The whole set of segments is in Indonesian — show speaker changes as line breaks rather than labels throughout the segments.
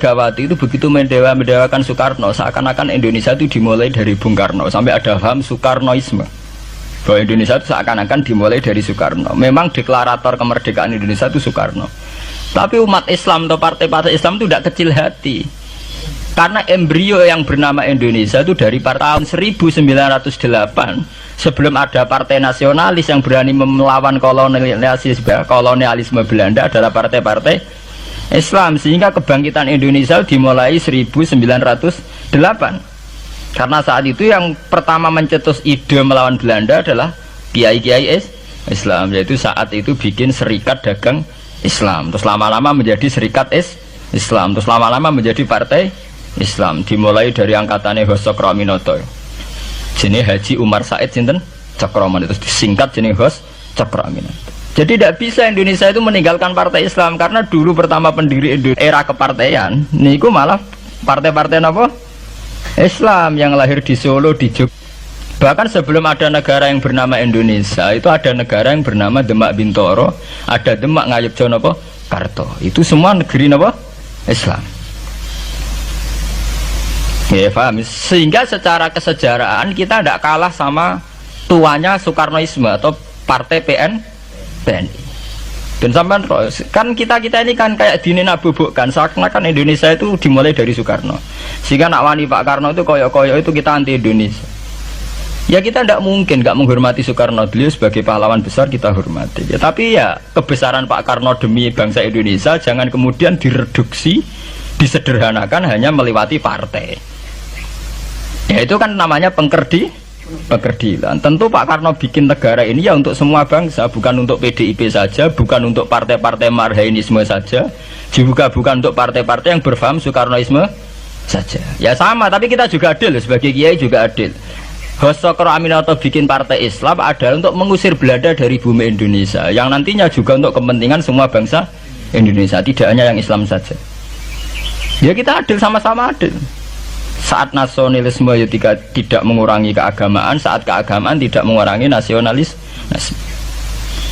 Megawati itu begitu mendewakan Soekarno, seakan-akan Indonesia itu dimulai dari Bung Karno, sampai ada paham Soekarnoisme bahwa Indonesia itu seakan-akan dimulai dari Soekarno. Memang deklarator kemerdekaan Indonesia itu Soekarno, tapi umat Islam atau partai-partai Islam itu tidak kecil hati, karena embrio yang bernama Indonesia itu dari tahun 1908, sebelum ada partai nasionalis yang berani melawan kolonialisme Belanda, adalah partai-partai Islam. Sehingga kebangkitan Indonesia dimulai 1908, karena saat itu yang pertama mencetus ide melawan Belanda adalah kiai-kiai Islam, yaitu saat itu bikin serikat dagang Islam, terus lama-lama menjadi serikat Islam, terus lama-lama menjadi partai Islam. Dimulai dari angkatannya Hos Cokroaminoto, jenis Haji Umar Said sinten Cokroaminoto, itu disingkat jenis Hos Cokroaminoto. Jadi tidak bisa Indonesia itu meninggalkan partai Islam, karena dulu pertama pendiri era kepartaian niku malah partai-partai apa? Islam yang lahir di Solo, di Jogja. Bahkan sebelum ada negara yang bernama Indonesia, itu ada negara yang bernama Demak Bintoro, ada Demak Ngayogjakarta apa? Karto. Itu semua negeri apa? Islam. Ya paham. Sehingga secara kesejarahan kita tidak kalah sama tuanya Soekarnoisme atau partai PNI. Dan sampai kan kita ini kan kayak dinabubukkan seakan-akan Indonesia itu dimulai dari Soekarno, sehingga nak wani Pak Karno itu koyok-koyok itu kita anti Indonesia. Ya kita tidak mungkin nggak menghormati Soekarno, beliau sebagai pahlawan besar kita hormati ya, tapi ya kebesaran Pak Karno demi bangsa Indonesia jangan kemudian direduksi, disederhanakan hanya melewati partai. Ya itu kan namanya pekerdilan. Tentu Pak Karno bikin negara ini ya untuk semua bangsa, bukan untuk PDIP saja, bukan untuk partai-partai marhainisme saja, juga bukan untuk partai-partai yang berfaham Soekarnoisme saja. Ya sama, tapi kita juga adil, sebagai kiai juga adil. Hos Cokroaminoto bikin partai Islam adalah untuk mengusir Belanda dari bumi Indonesia, yang nantinya juga untuk kepentingan semua bangsa Indonesia, tidak hanya yang Islam saja. Ya kita adil, sama-sama adil. Saat nasionalisme ya tidak mengurangi keagamaan, saat keagamaan tidak mengurangi nasionalis.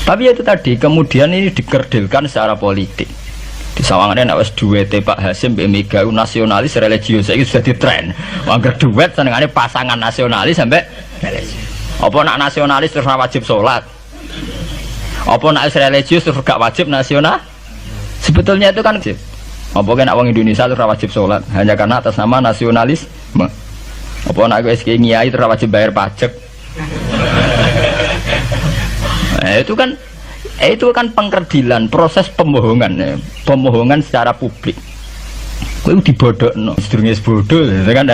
Tapi ya itu tadi, kemudian ini dikerdilkan secara politik. Di sawangannya nak wis duwete Pak Hasim Mbak Mega nasionalis religius itu sudah ditren. Angger duet senengane pasangan nasionalis sampai religius. Apa nak nasionalis terus wajib sholat? Apa nak religius terus gak wajib nasional? Sebetulnya itu kan wajib. Apa kan orang Indonesia itu wajib sholat hanya karena atas nama nasionalisme? Apa nak SK Nyai itu wajib bayar pajak? Itu kan pengkerdilan, proses pembohongan ya. Pembohongan secara publik. Kau dibodokno, sedurunge bodoh, itu kan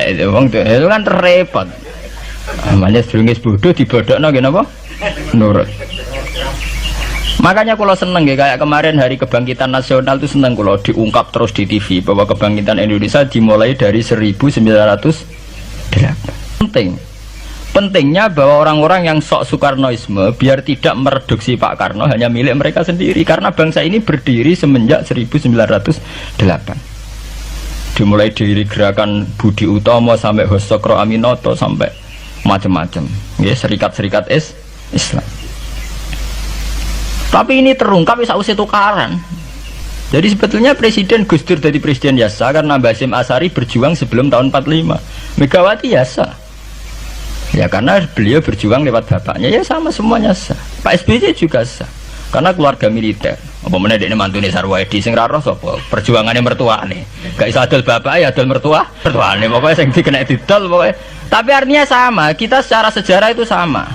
itu kan repot. Namanya sedurunge bodoh dibodokno kenapa? Nurut. Makanya kalau seneng ya, kayak kemarin Hari Kebangkitan Nasional itu seneng kalau diungkap terus di TV bahwa kebangkitan Indonesia dimulai dari 1908. Pentingnya bahwa orang-orang yang sok Soekarnoisme biar tidak mereduksi Pak Karno hanya milik mereka sendiri, karena bangsa ini berdiri semenjak 1908. Dimulai dari gerakan Budi Utomo sampai Hos Cokroaminoto sampai macam-macam ya, serikat-serikat Islam. Tapi ini terungkap sausé tukaran. Jadi sebetulnya Presiden Gus Dur dari Presiden Yasa karena Basim Asari berjuang sebelum tahun 45. Megawati Yasa. Ya karena beliau berjuang lewat bapaknya, ya sama semuanya sah. Pak SBY juga sah. Karena keluarga militer. Apa meneh dekne mantune Sarwaedi sing ra roh sapa? Perjuangane mertuane. Gak iso adol bapak ya adol mertuane. Pokoke sing dikena didol pokoke. Tapi artinya sama, kita secara sejarah itu sama.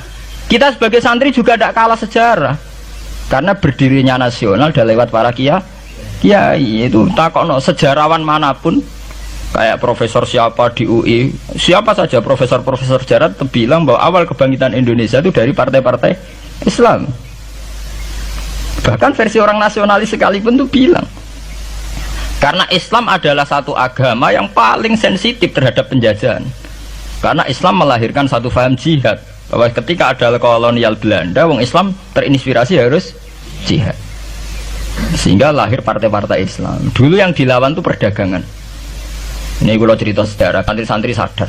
Kita sebagai santri juga tidak kalah sejarah. Karena berdirinya nasional sudah lewat para kiai. Itu takokno sejarawan manapun, kayak profesor siapa di UI, siapa saja profesor sejarah bilang bahwa awal kebangkitan Indonesia itu dari partai-partai Islam. Bahkan versi orang nasionalis sekalipun tuh bilang, karena Islam adalah satu agama yang paling sensitif terhadap penjajahan. Karena Islam melahirkan satu faham jihad, bahwa ketika ada kolonial Belanda, wong Islam terinspirasi harus jihad, sehingga lahir partai-partai Islam. Dulu yang dilawan itu perdagangan. Ini kalau cerita sejarah, santri-santri sadar.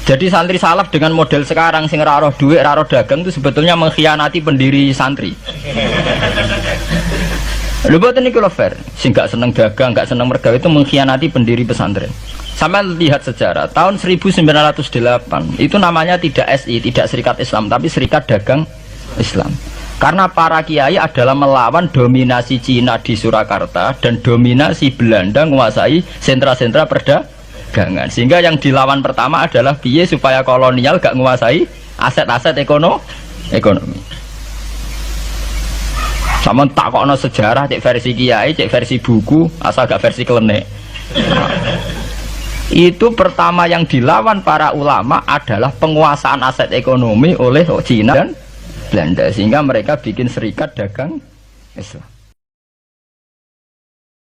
Jadi santri salaf dengan model sekarang sing raroh duit, raroh dagang itu sebetulnya mengkhianati pendiri santri. Lho boten niku lho fair. Sing gak seneng dagang, gak seneng mergawe itu mengkhianati pendiri pesantren. Sama lihat sejarah, tahun 1908 itu namanya tidak SI, tidak Serikat Islam, tapi Serikat Dagang Islam. Karena para kiai adalah melawan dominasi Cina di Surakarta dan dominasi Belanda menguasai sentra-sentra perdagangan. Sehingga yang dilawan pertama adalah piye supaya kolonial gak menguasai aset-aset ekonomi. Sama takokno sejarah, cek versi kiai, cek versi buku, asal gak versi klenek. Itu pertama yang dilawan para ulama adalah penguasaan aset ekonomi oleh Cina dan Belanda, sehingga mereka bikin Serikat Dagang Islam.